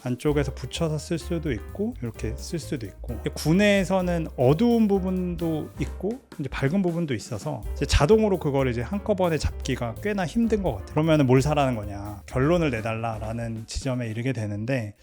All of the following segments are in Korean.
안쪽에서 붙여서 쓸 수도 있고 이렇게 쓸 수도 있고, 구내에서는 어두운 부분도 있고 이제 밝은 부분도 있어서 이제 자동으로 그걸 이제 한꺼번에 잡기가 꽤나 힘든 것 같아요. 그러면 뭘 사라는 거냐, 결론을 내달라라는 지점에 이르게 되는데,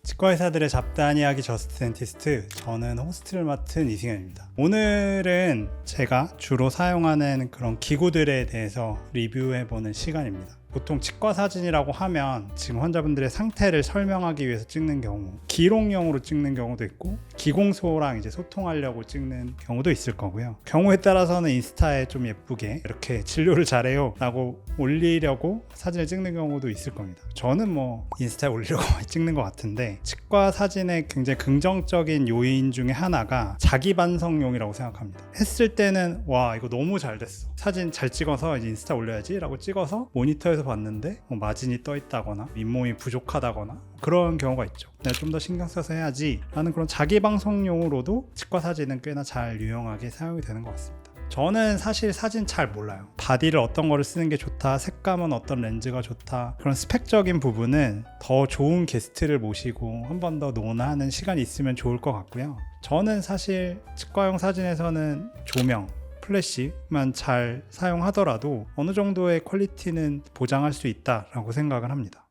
치과의사들의 잡다한 이야기 저스트 덴티스트, 저는 호스트를 맡은 이승현입니다. 오늘은 제가 주로 사용하는 그런 기구들에 대해서 리뷰해보는 시간입니다. 보통 치과 사진이라고 하면 지금 환자분들의 상태를 설명하기 위해서 찍는 경우, 기록용으로 찍는 경우도 있고 기공소랑 이제 소통하려고 찍는 경우도 있을 거고요. 경우에 따라서는 인스타에 좀 예쁘게 이렇게 진료를 잘해요 라고 올리려고 사진을 찍는 경우도 있을 겁니다. 저는 뭐 인스타에 올리려고 찍는 것 같은데, 치과 사진의 굉장히 긍정적인 요인 중에 하나가 자기 반성용이라고 생각합니다. 했을 때는 와, 이거 너무 잘 됐어, 사진 잘 찍어서 이제 인스타 올려야지 라고 찍어서 모니터에서 봤는데 마진이 떠 있다거나 잇몸이 부족하다거나 그런 경우가 있죠. 내가 좀 더 신경 써서 해야지 라는 그런 자기 방송용으로도 치과 사진은 꽤나 잘 유용하게 사용이 되는 것 같습니다. 저는 사실 사진 잘 몰라요. 바디를 어떤 거를 쓰는 게 좋다, 색감은 어떤 렌즈가 좋다, 그런 스펙적인 부분은 더 좋은 게스트를 모시고 한 번 더 논하는 시간이 있으면 좋을 것 같고요. 저는 사실 치과용 사진에서는 조명, 플래시만 잘 사용하더라도 어느 정도의 퀄리티는 보장할 수 있다라고 생각을 합니다.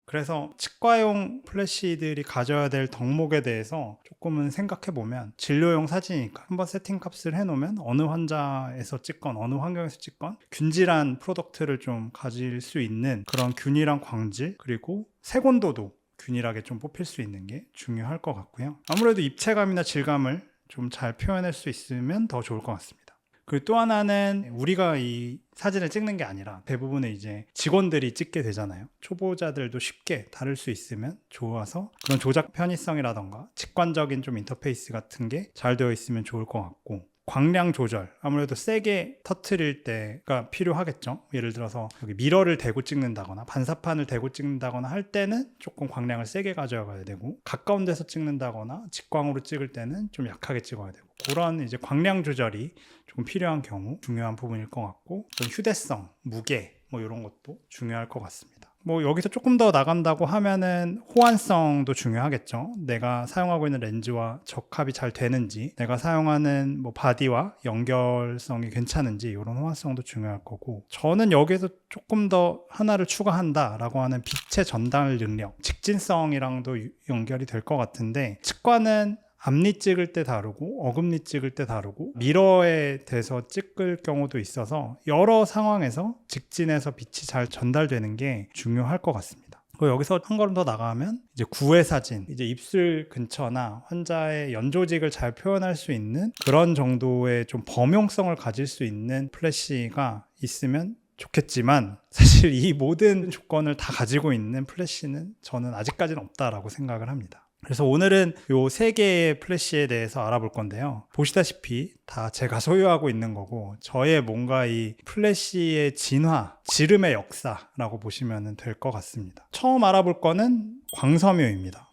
그래서 치과용 플래시들이 가져야 될 덕목에 대해서 조금은 생각해보면, 진료용 사진이니까 한번 세팅 값을 해놓으면 어느 환자에서 찍건 어느 환경에서 찍건 균질한 프로덕트를 좀 가질 수 있는 그런 균일한 광질, 그리고 색온도도 균일하게 좀 뽑힐 수 있는 게 중요할 것 같고요. 아무래도 입체감이나 질감을 좀 잘 표현할 수 있으면 더 좋을 것 같습니다. 그리고 또 하나는, 우리가 이 사진을 찍는 게 아니라 대부분의 이제 직원들이 찍게 되잖아요. 초보자들도 쉽게 다룰 수 있으면 좋아서 그런 조작 편의성이라던가 직관적인 좀 인터페이스 같은 게 잘 되어 있으면 좋을 것 같고, 광량 조절, 아무래도 세게 터트릴 때가 필요하겠죠. 예를 들어서 여기 미러를 대고 찍는다거나 반사판을 대고 찍는다거나 할 때는 조금 광량을 세게 가져가야 되고, 가까운 데서 찍는다거나 직광으로 찍을 때는 좀 약하게 찍어야 되고, 그런 이제 광량 조절이 조금 필요한 경우 중요한 부분일 것 같고, 휴대성, 무게 뭐 이런 것도 중요할 것 같습니다. 뭐 여기서 조금 더 나간다고 하면은 호환성도 중요하겠죠. 내가 사용하고 있는 렌즈와 적합이 잘 되는지, 내가 사용하는 뭐 바디와 연결성이 괜찮은지, 이런 호환성도 중요할 거고, 저는 여기에서 조금 더 하나를 추가한다라고 하는 빛의 전달 능력, 직진성이랑도 연결이 될 것 같은데, 치과는 앞니 찍을 때 다르고 어금니 찍을 때 다르고 미러에 대서 찍을 경우도 있어서 여러 상황에서 직진해서 빛이 잘 전달되는 게 중요할 것 같습니다. 그리고 여기서 한 걸음 더 나가면 이제 구애 사진, 이제 입술 근처나 환자의 연조직을 잘 표현할 수 있는 그런 정도의 좀 범용성을 가질 수 있는 플래시가 있으면 좋겠지만, 사실 이 모든 조건을 다 가지고 있는 플래시는 저는 아직까지는 없다라고 생각을 합니다. 그래서 오늘은 요 세 개의 플래시에 대해서 알아볼 건데요. 보시다시피 다 제가 소유하고 있는 거고, 저의 뭔가 이 플래시의 진화, 지름의 역사라고 보시면 될 것 같습니다. 처음 알아볼 거는 광섬유입니다.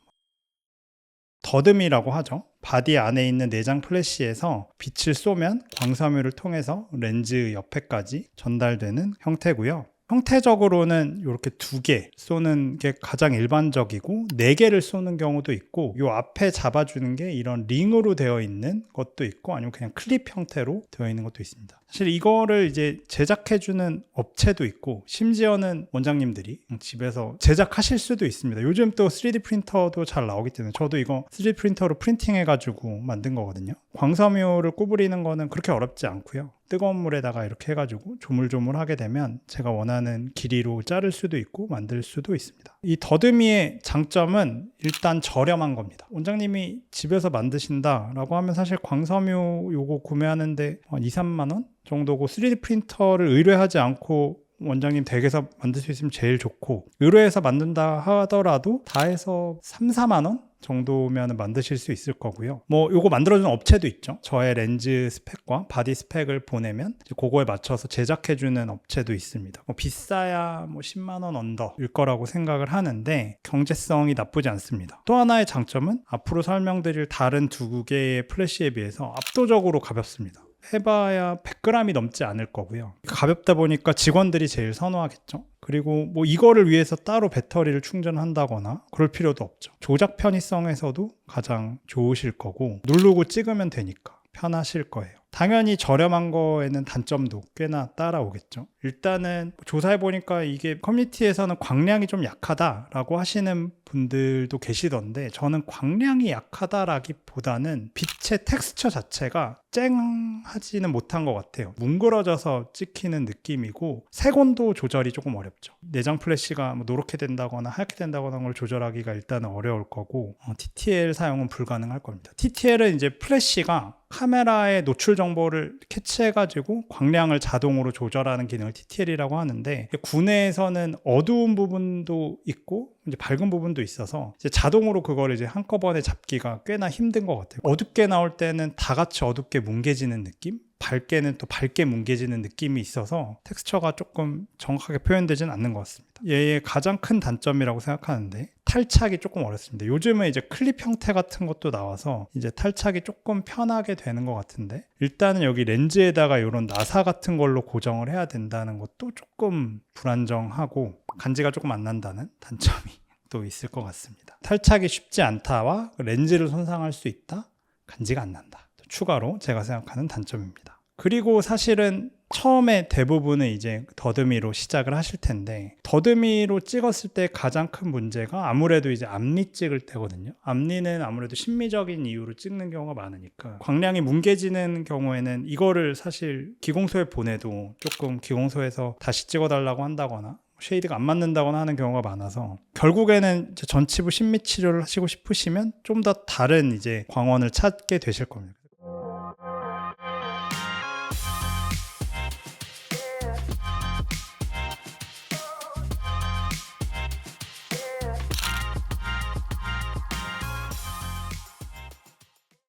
더듬이라고 하죠. 바디 안에 있는 내장 플래시에서 빛을 쏘면 광섬유를 통해서 렌즈 옆에까지 전달되는 형태고요. 형태적으로는 이렇게 2개 쏘는 게 가장 일반적이고, 4개를 쏘는 경우도 있고, 이 앞에 잡아주는 게 이런 링으로 되어 있는 것도 있고, 아니면 그냥 클립 형태로 되어 있는 것도 있습니다. 사실 이거를 이제 제작해주는 업체도 있고, 심지어는 원장님들이 집에서 제작하실 수도 있습니다. 요즘 또 3D 프린터도 잘 나오기 때문에 저도 이거 3D 프린터로 프린팅 해가지고 만든 거거든요. 광섬유를 구부리는 거는 그렇게 어렵지 않고요. 뜨거운 물에다가 이렇게 해가지고 조물조물 하게 되면 제가 원하는 길이로 자를 수도 있고 만들 수도 있습니다. 이 더듬이의 장점은 일단 저렴한 겁니다. 원장님이 집에서 만드신다라고 하면 사실 광섬유 요거 구매하는데 한 2, 3만 원 정도고, 3D 프린터를 의뢰하지 않고 원장님 댁에서 만들 수 있으면 제일 좋고, 의뢰해서 만든다 하더라도 다 해서 3, 4만 원 정도면 만드실 수 있을 거고요. 뭐 요거 만들어주는 업체도 있죠. 저의 렌즈 스펙과 바디 스펙을 보내면 그거에 맞춰서 제작해주는 업체도 있습니다. 뭐 비싸야 뭐 10만 원 언더일 거라고 생각을 하는데 경제성이 나쁘지 않습니다. 또 하나의 장점은 앞으로 설명드릴 다른 2개의 플래시에 비해서 압도적으로 가볍습니다. 해봐야 100g이 넘지 않을 거고요. 가볍다 보니까 직원들이 제일 선호하겠죠. 그리고 뭐 이거를 위해서 따로 배터리를 충전한다거나 그럴 필요도 없죠. 조작 편의성에서도 가장 좋으실 거고 누르고 찍으면 되니까 편하실 거예요. 당연히 저렴한 거에는 단점도 꽤나 따라오겠죠. 일단은 조사해보니까 이게 커뮤니티에서는 광량이 좀 약하다라고 하시는 분들도 계시던데 저는 광량이 약하다라기보다는 빛의 텍스처 자체가 쨍하지는 못한 것 같아요. 뭉그러져서 찍히는 느낌이고 색온도 조절이 조금 어렵죠. 내장 플래시가 뭐 노랗게 된다거나 하얗게 된다거나 걸 조절하기가 일단은 어려울 거고 TTL 사용은 불가능할 겁니다. TTL은 이제 플래시가 카메라의 노출 정보를 캐치해가지고 광량을 자동으로 조절하는 기능을 TTL이라고 하는데 국내에서는 어두운 부분도 있고 이제 밝은 부분도 있어서 이제 자동으로 그걸 이제 한꺼번에 잡기가 꽤나 힘든 것 같아요. 어둡게 나올 때는 다 같이 어둡게 뭉개지는 느낌? 밝게는 또 밝게 뭉개지는 느낌이 있어서 텍스처가 조금 정확하게 표현되지는 않는 것 같습니다. 얘의 가장 큰 단점이라고 생각하는데 탈착이 조금 어렵습니다. 요즘은 이제 클립 형태 같은 것도 나와서 이제 탈착이 조금 편하게 되는 것 같은데 일단은 여기 렌즈에다가 이런 나사 같은 걸로 고정을 해야 된다는 것도 조금 불안정하고 간지가 조금 안 난다는 단점이 또 있을 것 같습니다. 탈착이 쉽지 않다와 렌즈를 손상할 수 있다, 간지가 안 난다. 추가로 제가 생각하는 단점입니다. 그리고 사실은 처음에 대부분은 이제 더듬이로 시작을 하실 텐데 더듬이로 찍었을 때 가장 큰 문제가 아무래도 이제 앞니 찍을 때거든요. 앞니는 아무래도 심미적인 이유로 찍는 경우가 많으니까 광량이 뭉개지는 경우에는 이거를 사실 기공소에 보내도 조금 기공소에서 다시 찍어달라고 한다거나 쉐이드가 안 맞는다거나 하는 경우가 많아서 결국에는 이제 전치부 심미 치료를 하시고 싶으시면 좀 더 다른 이제 광원을 찾게 되실 겁니다.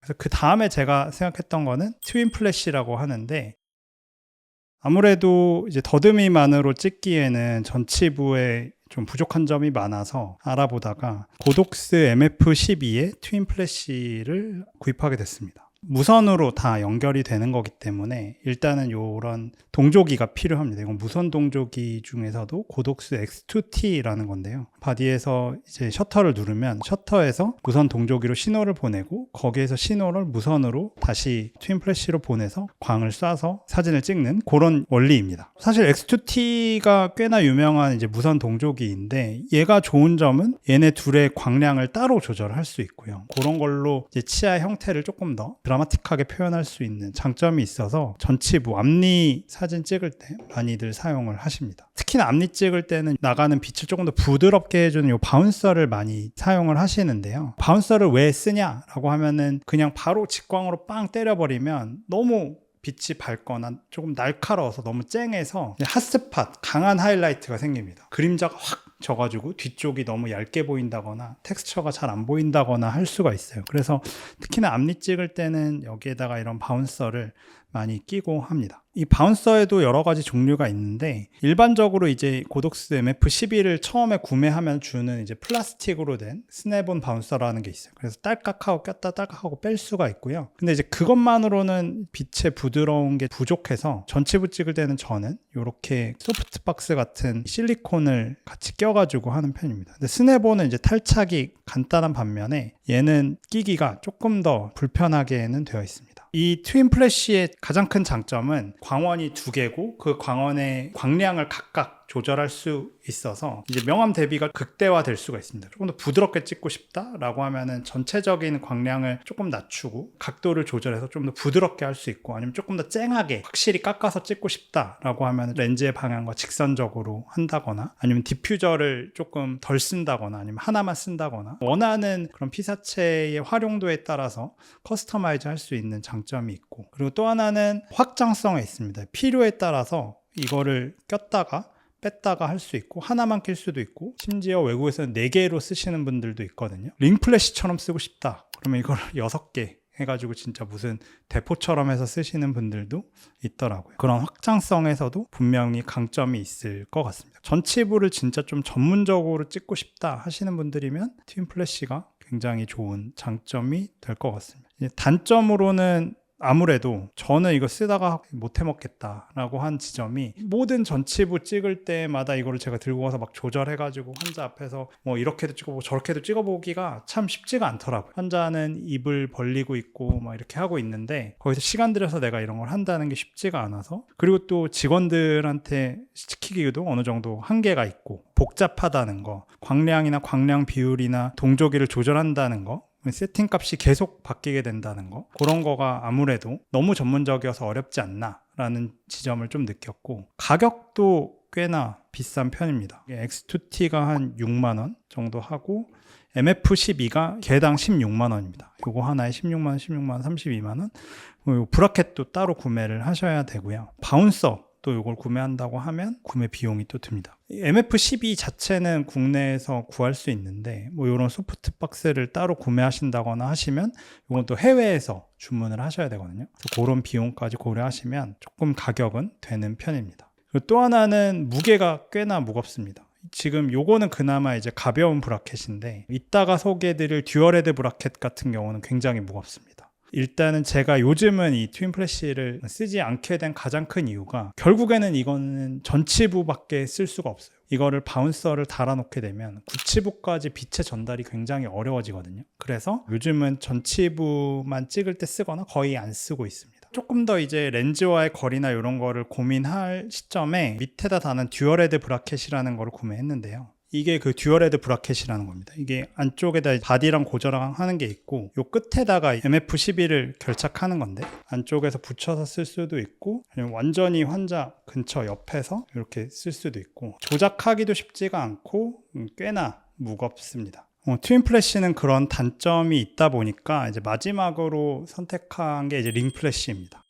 그래서 그 다음에 제가 생각했던 거는 트윈 플래시라고 하는데 아무래도 이제 더듬이만으로 찍기에는 전치부에 좀 부족한 점이 많아서 알아보다가 고독스 MF12의 트윈 플래시를 구입하게 됐습니다. 무선으로 다 연결이 되는 거기 때문에 일단은 이런 동조기가 필요합니다. 이건 무선 동조기 중에서도 고독스 X2T라는 건데요. 바디에서 이제 셔터를 누르면 셔터에서 무선 동조기로 신호를 보내고 거기에서 신호를 무선으로 다시 트윈 플래시로 보내서 광을 쏴서 사진을 찍는 그런 원리입니다. 사실 X2T가 꽤나 유명한 이제 무선 동조기인데 얘가 좋은 점은 얘네 둘의 광량을 따로 조절할 수 있고요. 그런 걸로 이제 치아 형태를 조금 더 드라마틱하게 표현할 수 있는 장점이 있어서 전치부 앞니 사진 찍을 때 많이들 사용을 하십니다. 특히나 앞니 찍을 때는 나가는 빛을 조금 더 부드럽게 해주는 이 바운서를 많이 사용을 하시는데요. 바운서를 왜 쓰냐라고 하면은 그냥 바로 직광으로 빵 때려버리면 너무 빛이 밝거나 조금 날카로워서 너무 쨍해서 핫스팟, 강한 하이라이트가 생깁니다. 그림자가 확 져가지고 뒤쪽이 너무 얇게 보인다거나 텍스처가 잘 안 보인다거나 할 수가 있어요. 그래서 특히나 앞니 찍을 때는 여기에다가 이런 바운서를 많이 끼고 합니다. 이 바운서에도 여러 가지 종류가 있는데 일반적으로 이제 고독스 MF11을 처음에 구매하면 주는 이제 플라스틱으로 된 스냅온 바운서라는 게 있어요. 그래서 딸깍하고 꼈다 딸깍하고 뺄 수가 있고요. 근데 이제 그것만으로는 빛의 부드러운 게 부족해서 전치부 찍을 때는 저는 이렇게 소프트박스 같은 실리콘을 같이 껴가지고 하는 편입니다. 근데 스냅온은 이제 탈착이 간단한 반면에 얘는 끼기가 조금 더 불편하게는 되어 있습니다. 이 트윈 플래시의 가장 큰 장점은 광원이 두 개고 그 광원의 광량을 각각 조절할 수 있어서 이제 명암 대비가 극대화될 수가 있습니다. 조금 더 부드럽게 찍고 싶다라고 하면은 전체적인 광량을 조금 낮추고 각도를 조절해서 좀 더 부드럽게 할 수 있고 아니면 조금 더 쨍하게 확실히 깎아서 찍고 싶다라고 하면 렌즈의 방향과 직선적으로 한다거나 아니면 디퓨저를 조금 덜 쓴다거나 아니면 하나만 쓴다거나 원하는 그런 피사체의 활용도에 따라서 커스터마이즈 할 수 있는 장점이 있고 그리고 또 하나는 확장성에 있습니다. 필요에 따라서 이거를 꼈다가 뺐다가 할 수 있고 하나만 낄 수도 있고 심지어 외국에서는 4개로 쓰시는 분들도 있거든요. 링 플래시처럼 쓰고 싶다 그러면 이걸 6개 해가지고 진짜 무슨 대포처럼 해서 쓰시는 분들도 있더라고요. 그런 확장성에서도 분명히 강점이 있을 것 같습니다. 전치부를 진짜 좀 전문적으로 찍고 싶다 하시는 분들이면 트윈 플래시가 굉장히 좋은 장점이 될 것 같습니다. 단점으로는 아무래도 저는 이거 쓰다가 못 해먹겠다라고 한 지점이, 모든 전치부 찍을 때마다 이거를 제가 들고 가서 막 조절해가지고 환자 앞에서 뭐 이렇게도 찍어보고 저렇게도 찍어보기가 참 쉽지가 않더라고요. 환자는 입을 벌리고 있고 막 이렇게 하고 있는데 거기서 시간 들여서 내가 이런 걸 한다는 게 쉽지가 않아서, 그리고 또 직원들한테 시키기도 어느 정도 한계가 있고 복잡하다는 거, 광량이나 광량 비율이나 동조기를 조절한다는 거, 세팅 값이 계속 바뀌게 된다는 거, 그런 거가 아무래도 너무 전문적이어서 어렵지 않나 라는 지점을 좀 느꼈고, 가격도 꽤나 비싼 편입니다. X2T가 한 6만원 정도 하고 MF12가 개당 16만원입니다. 요거 하나에 16만원, 16만원, 32만원. 브라켓도 따로 구매를 하셔야 되고요. 바운서 또 이걸 구매한다고 하면 구매 비용이 또 듭니다. MF12 자체는 국내에서 구할 수 있는데 뭐 이런 소프트 박스를 따로 구매하신다거나 하시면 이건 또 해외에서 주문을 하셔야 되거든요. 그래서 그런 비용까지 고려하시면 조금 가격은 되는 편입니다. 그리고 또 하나는 무게가 꽤나 무겁습니다. 지금 요거는 그나마 이제 가벼운 브라켓인데, 이따가 소개해드릴 듀얼헤드 브라켓 같은 경우는 굉장히 무겁습니다. 일단은 제가 요즘은 이 트윈 플래시를 쓰지 않게 된 가장 큰 이유가, 결국에는 이거는 전치부밖에 쓸 수가 없어요. 이거를 바운서를 달아놓게 되면 구치부까지 빛의 전달이 굉장히 어려워지거든요. 그래서 요즘은 전치부만 찍을 때 쓰거나 거의 안 쓰고 있습니다. 조금 더 이제 렌즈와의 거리나 이런 거를 고민할 시점에 밑에다 다는 듀얼헤드 브라켓이라는 거를 구매했는데요. 이게 그 듀얼헤드 브라켓이라는 겁니다. 이게 안쪽에다 바디랑 고정하는 게 있고, 요 끝에다가 MF11을 결착하는 건데, 안쪽에서 붙여서 쓸 수도 있고 아니면 완전히 환자 근처 옆에서 이렇게 쓸 수도 있고, 조작하기도 쉽지가 않고 꽤나 무겁습니다. 트윈 플래시는 그런 단점이 있다 보니까 이제 마지막으로 선택한 게 이제 링 플래시입니다.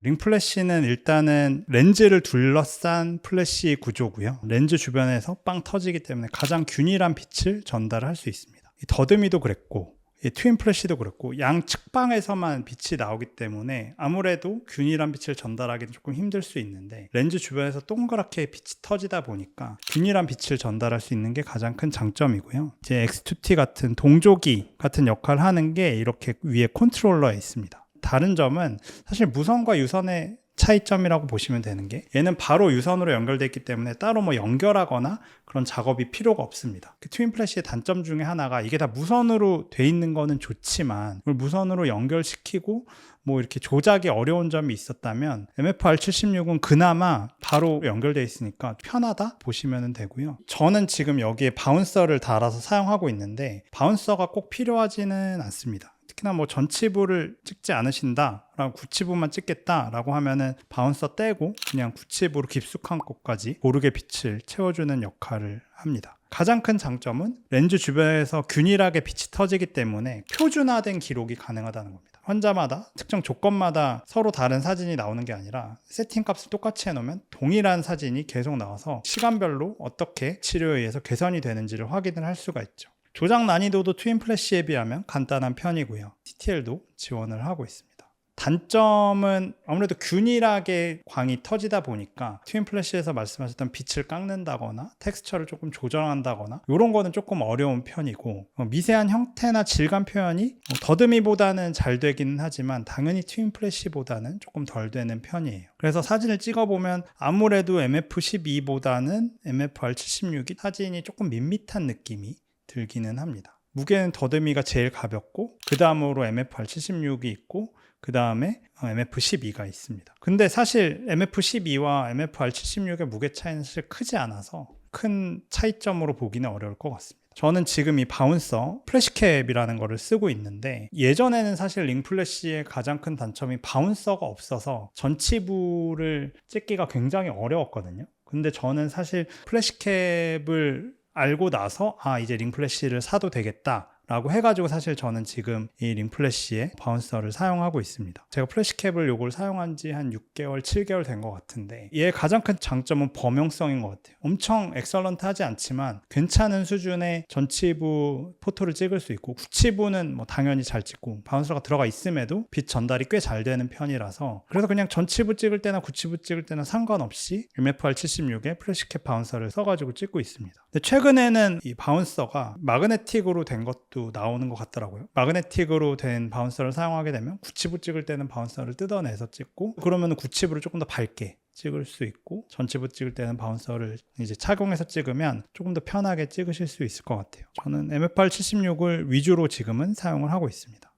링 플래시는 일단은 렌즈를 둘러싼 플래시 구조고요. 렌즈 주변에서 빵 터지기 때문에 가장 균일한 빛을 전달할 수 있습니다. 더듬이도 그랬고 트윈 플래시도 그렇고 양측방에서만 빛이 나오기 때문에 아무래도 균일한 빛을 전달하기는 조금 힘들 수 있는데, 렌즈 주변에서 동그랗게 빛이 터지다 보니까 균일한 빛을 전달할 수 있는 게 가장 큰 장점이고요. 이제 X2T 같은 동조기 같은 역할을 하는 게 이렇게 위에 컨트롤러에 있습니다. 다른 점은 사실 무선과 유선의 차이점이라고 보시면 되는 게, 얘는 바로 유선으로 연결되어 있기 때문에 따로 뭐 연결하거나 그런 작업이 필요가 없습니다. 그 트윈 플래시의 단점 중에 하나가, 이게 다 무선으로 돼 있는 거는 좋지만 그걸 무선으로 연결시키고 뭐 이렇게 조작이 어려운 점이 있었다면, MFR76은 그나마 바로 연결되어 있으니까 편하다 보시면 되고요. 저는 지금 여기에 바운서를 달아서 사용하고 있는데 바운서가 꼭 필요하지는 않습니다. 특히나 뭐 전치부를 찍지 않으신다 라고 구치부만 찍겠다라고 하면은 바운서 떼고 그냥 구치부로 깊숙한 곳까지 고르게 빛을 채워주는 역할을 합니다. 가장 큰 장점은 렌즈 주변에서 균일하게 빛이 터지기 때문에 표준화된 기록이 가능하다는 겁니다. 환자마다 특정 조건마다 서로 다른 사진이 나오는 게 아니라 세팅 값을 똑같이 해놓으면 동일한 사진이 계속 나와서 시간별로 어떻게 치료에 의해서 개선이 되는지를 확인을 할 수가 있죠. 조작 난이도도 트윈 플래시에 비하면 간단한 편이고요. TTL도 지원을 하고 있습니다. 단점은 아무래도 균일하게 광이 터지다 보니까 트윈 플래시에서 말씀하셨던 빛을 깎는다거나 텍스처를 조금 조정한다거나 이런 거는 조금 어려운 편이고, 미세한 형태나 질감 표현이 더듬이보다는 잘 되기는 하지만 당연히 트윈 플래시보다는 조금 덜 되는 편이에요. 그래서 사진을 찍어보면 아무래도 MF12보다는 MFR76이 사진이 조금 밋밋한 느낌이 들기는 합니다. 무게는 더듬이가 제일 가볍고 그 다음으로 MFR76이 있고 그 다음에 MF12가 있습니다. 근데 사실 MF12와 MFR76의 무게 차이는 사실 크지 않아서 큰 차이점으로 보기는 어려울 것 같습니다. 저는 지금 이 바운서 플래시캡이라는 거를 쓰고 있는데, 예전에는 사실 링 플래시의 가장 큰 단점이 바운서가 없어서 전치부를 찍기가 굉장히 어려웠거든요. 근데 저는 사실 플래시캡을 알고 나서 이제 링 플래시를 사도 되겠다 라고 해가지고 사실 저는 지금 이 링 플래시의 바운서를 사용하고 있습니다. 제가 플래시캡을 요걸 사용한 지 한 6개월, 7개월 된 것 같은데, 얘의 가장 큰 장점은 범용성인 것 같아요. 엄청 엑설런트 하지 않지만 괜찮은 수준의 전치부 포토를 찍을 수 있고, 구치부는 뭐 당연히 잘 찍고 바운서가 들어가 있음에도 빛 전달이 꽤 잘 되는 편이라서, 그래서 그냥 전치부 찍을 때나 구치부 찍을 때나 상관없이 MFR76의 플래시캡 바운서를 써가지고 찍고 있습니다. 근데 최근에는 이 바운서가 마그네틱으로 된 것도 것도 나오는 것 같더라고요. 마그네틱으로 된 바운서를 사용하게 되면 구치부 찍을 때는 바운서를 뜯어내서 찍고, 그러면 구치부를 조금 더 밝게 찍을 수 있고, 전치부 찍을 때는 바운서를 이제 착용해서 찍으면 조금 더 편하게 찍으실 수 있을 것 같아요. 저는 MF876을 위주로 지금은 사용을 하고 있습니다.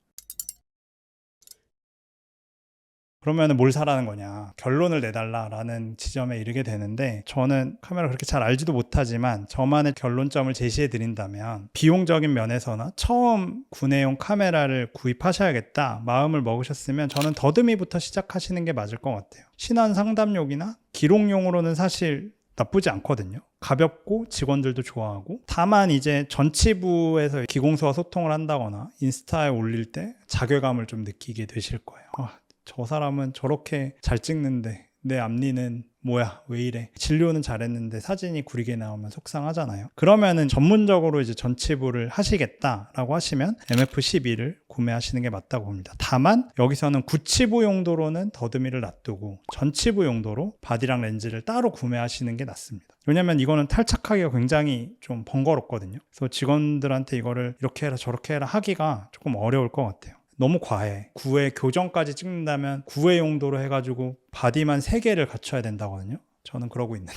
그러면 뭘 사라는 거냐, 결론을 내달라라는 지점에 이르게 되는데, 저는 카메라 그렇게 잘 알지도 못하지만 저만의 결론점을 제시해 드린다면, 비용적인 면에서나 처음 구내용 카메라를 구입하셔야겠다 마음을 먹으셨으면 저는 더듬이부터 시작하시는 게 맞을 것 같아요. 신원 상담용이나 기록용으로는 사실 나쁘지 않거든요. 가볍고 직원들도 좋아하고, 다만 이제 전치부에서 기공소와 소통을 한다거나 인스타에 올릴 때 자괴감을 좀 느끼게 되실 거예요. 저 사람은 저렇게 잘 찍는데 내 앞니는 뭐야, 왜 이래. 진료는 잘했는데 사진이 구리게 나오면 속상하잖아요. 그러면은 전문적으로 이제 전치부를 하시겠다라고 하시면 MF12를 구매하시는 게 맞다고 봅니다. 다만 여기서는 구치부 용도로는 더듬이를 놔두고 전치부 용도로 바디랑 렌즈를 따로 구매하시는 게 낫습니다. 왜냐면 이거는 탈착하기가 굉장히 좀 번거롭거든요. 그래서 직원들한테 이거를 이렇게 해라 저렇게 해라 하기가 조금 어려울 것 같아요. 너무 과해. 9회 교정까지 찍는다면 9회 용도로 해가지고 바디만 3개를 갖춰야 된다거든요. 저는 그러고 있는데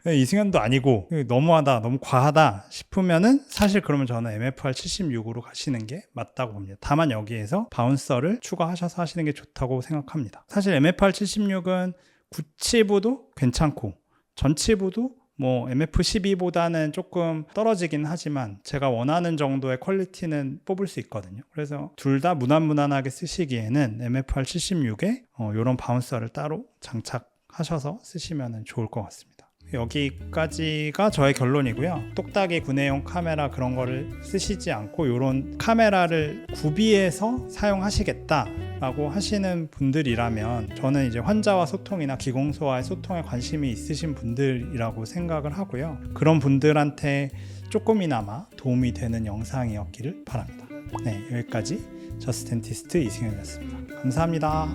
이승현도 아니고 너무하다, 너무 과하다 싶으면은 사실 그러면 저는 MFR76으로 가시는 게 맞다고 봅니다. 다만 여기에서 바운서를 추가하셔서 하시는 게 좋다고 생각합니다. 사실 MFR76은 구치부도 괜찮고 전치부도 뭐 MF12보다는 조금 떨어지긴 하지만 제가 원하는 정도의 퀄리티는 뽑을 수 있거든요. 그래서 둘 다 무난무난하게 쓰시기에는 MFR76에 이런 바운서를 따로 장착하셔서 쓰시면 좋을 것 같습니다. 여기까지가 저의 결론이고요. 똑딱이 구내용 카메라 그런 거를 쓰시지 않고 이런 카메라를 구비해서 사용하시겠다 라고 하시는 분들이라면, 저는 이제 환자와 소통이나 기공소와의 소통에 관심이 있으신 분들이라고 생각을 하고요. 그런 분들한테 조금이나마 도움이 되는 영상이었기를 바랍니다. 네, 여기까지 저스트 덴티스트 이승현이었습니다. 감사합니다.